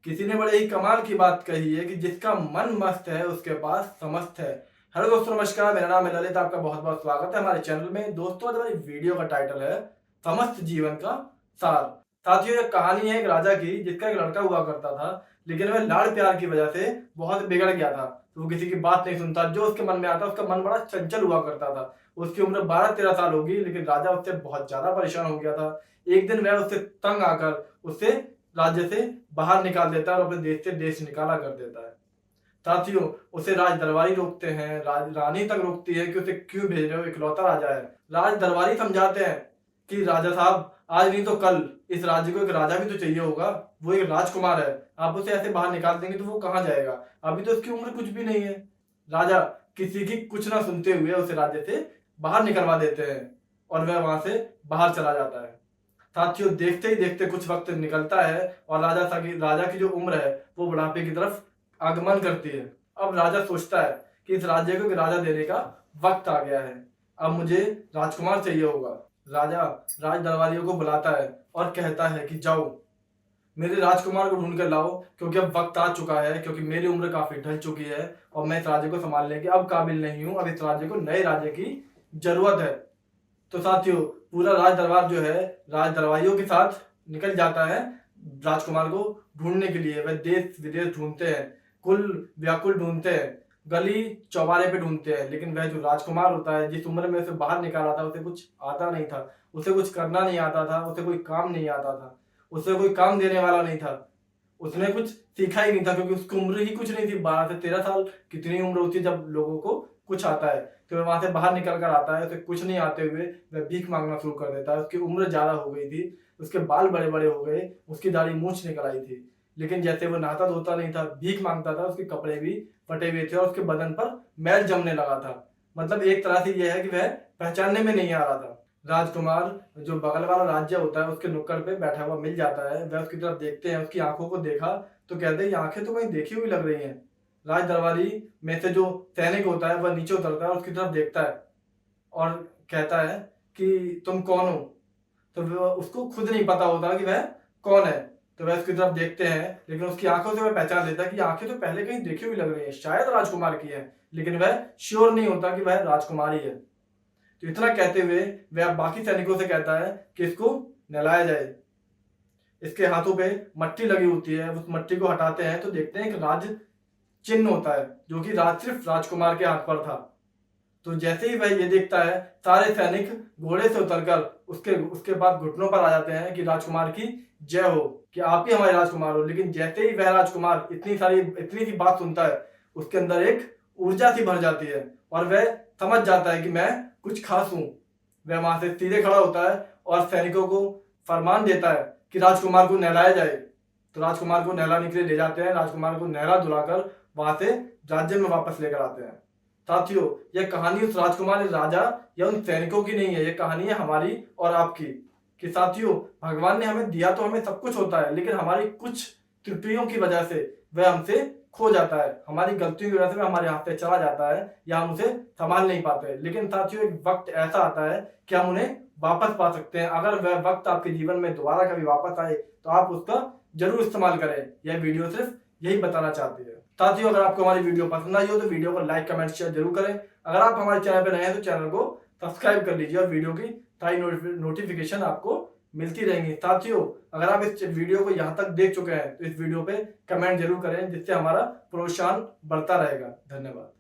किसी ने बड़े ही कमाल की बात कही है कि जिसका मन मस्त है उसके पास समस्त है। हेलो दोस्तों, नमस्कार। मेरा नाम है ललित। आपका बहुत बहुत स्वागत है हमारे चैनल में। दोस्तों, आज हमारी वीडियो का टाइटल है समस्त जीवन का सार। साथियों, एक कहानी है एक राजा की जिसका एक लड़का हुआ करता था, लेकिन वह लाड़ प्यार की वजह से बहुत बिगड़ गया था। तो वो किसी की बात नहीं सुनता, जो उसके मन में आता उसका मन बड़ा चंचल हुआ करता था। उसकी उम्र 12-13 साल होगी, लेकिन राजा उससे बहुत ज्यादा परेशान हो गया था। एक दिन वह उससे तंग आकर उससे राज्य से बाहर निकाल देता है और अपने देश से देश निकाला कर देता है। साथियों, उसे राज दरबारी रोकते हैं, रानी तक रोकती है कि उसे क्यों भेज रहे हो, इकलौता राजा है। राज दरबारी समझाते हैं कि राजा साहब, आज नहीं तो कल इस राज्य को एक राजा भी तो चाहिए होगा। वो एक राजकुमार है, आप उसे ऐसे बाहर निकाल देंगे तो वो कहाँ जाएगा? अभी तो उसकी उम्र कुछ भी नहीं है। राजा किसी की कुछ ना सुनते हुए उसे राज्य से बाहर निकलवा देते हैं और वह वहां से बाहर चला जाता है। साथियों, देखते ही देखते कुछ वक्त निकलता है और राजा की जो उम्र है वो बुढ़ापे की तरफ आगमन करती है। अब राजा सोचता है कि इस राज्य को एक राजा देने का वक्त आ गया है। अब मुझे राजकुमार चाहिए होगा। राजा राज दरबारियों को बुलाता है और कहता है कि जाओ मेरे राजकुमार को ढूंढ कर लाओ, क्योंकि अब वक्त आ चुका है, क्योंकि मेरी उम्र काफी ढल चुकी है और मैं इस राज्य को संभालने के अब काबिल नहीं हूं। अब इस राज्य को नए राज्य की जरूरत है। तो साथियों, पूरा राज दरबार जो है राज दरबारियों के साथ निकल जाता है राजकुमार को ढूंढने के लिए। वह देश विदेश ढूंढते हैं, कुल व्याकुल ढूंढते हैं, गली चौबारे पे ढूंढते हैं, लेकिन वह जो राजकुमार होता है जिस उम्र में उसे बाहर निकाला था उसे कुछ आता नहीं था, उसे कुछ करना नहीं आता था, उसे कोई काम नहीं आता था, उसे कोई काम देने वाला नहीं था। उसने कुछ सीखा ही नहीं था, क्योंकि उसकी उम्र ही कुछ नहीं थी। 12 से 13 साल कितनी उम्र होती है जब लोगों को कुछ आता है। तो वह वहां से बाहर निकल कर आता है, उसे कुछ नहीं आते हुए वह भीख मांगना शुरू कर देता है। उसकी उम्र ज्यादा हो गई थी, उसके बाल बड़े बड़े हो गए, उसकी दाढ़ी मूंछ निकल आई थी, लेकिन जैसे वो नहाता धोता नहीं था, भीख मांगता था, उसके कपड़े भी फटे हुए थे और उसके बदन पर मैल जमने लगा था। मतलब एक तरह से यह है कि वह पहचानने में नहीं आ रहा था। राजकुमार जो बगल वाला राज्य होता है उसके नुक्कड़ पे बैठा हुआ मिल जाता है। वह उसकी तरफ देखते हैं, उसकी आंखों को देखा तो कहते हैं ये आंखें तो कहीं देखी हुई लग रही हैं। राज दरबारी में से जो सैनिक होता है वह नीचे उतरता है और उसकी तरफ देखता है और कहता है कि तुम कौन हो? तो वह उसको खुद नहीं पता होता कि वह कौन है। तो वह उसकी तरफ देखते हैं, लेकिन उसकी आंखों से वह पहचान लेता है कि आंखें तो पहले कहीं देखी हुई लग रही है, शायद राजकुमार की है, लेकिन वह श्योर नहीं होता कि वह राजकुमार ही है। तो इतना कहते हुए वह बाकी सैनिकों से कहता है कि इसको नहलाया जाए। इसके हाथों पे मट्टी लगी होती है, उस मट्टी को हटाते हैं तो देखते हैं कि राज चिन्ह होता है, जो कि सिर्फ राजकुमार के हाथ पर था। तो जैसे ही वह ये देखता है, सारे सैनिक घोड़े से उतरकर उसके उसके बाद घुटनों पर आ जाते हैं कि राजकुमार की जय हो, कि आप ही हमारे राजकुमार हो। लेकिन जैसे ही वह राजकुमार इतनी सी बात सुनता है, उसके अंदर एक ऊर्जा सी भर जाती है और वह समझ जाता है कि मैं कुछ खास हूं। वह वहां से सीधे खड़ा होता है और सैनिकों को फरमान देता है कि राजकुमार को नहलाया जाए। तो राजकुमार को नहलाने के लिए ले जाते हैं। राजकुमार को नहला धुलाकर वहां से राज्य में वापस लेकर आते हैं। साथियों, यह कहानी उस राजकुमार राजा या उन सैनिकों की नहीं है, यह कहानी है हमारी और आपकी। कि साथियों, भगवान ने हमें दिया तो हमें सब कुछ होता है, लेकिन हमारी कुछ त्रुटियों की वजह से वह हमसे खो जाता है, हमारी गलतियों की वजह से वह हमारे हाथ से चला जाता है या हम उसे संभाल नहीं पाते। लेकिन साथियों, एक वक्त ऐसा आता है कि हम उन्हें वापस पा सकते हैं। अगर वह वक्त आपके जीवन में दोबारा कभी वापस आए तो आप उसका जरूर इस्तेमाल करें। यह वीडियो सिर्फ यही बताना चाहती है। साथियों, अगर आपको हमारी वीडियो पसंद आई हो तो वीडियो को लाइक कमेंट शेयर जरूर करें। अगर आप हमारे चैनल पर नए हैं तो चैनल को सब्सक्राइब कर लीजिए और वीडियो की सारी नोटिफिकेशन आपको मिलती रहेंगी। साथियों, अगर आप इस वीडियो को यहाँ तक देख चुके हैं तो इस वीडियो पे कमेंट जरूर करें, जिससे हमारा प्रोत्साहन बढ़ता रहेगा। धन्यवाद।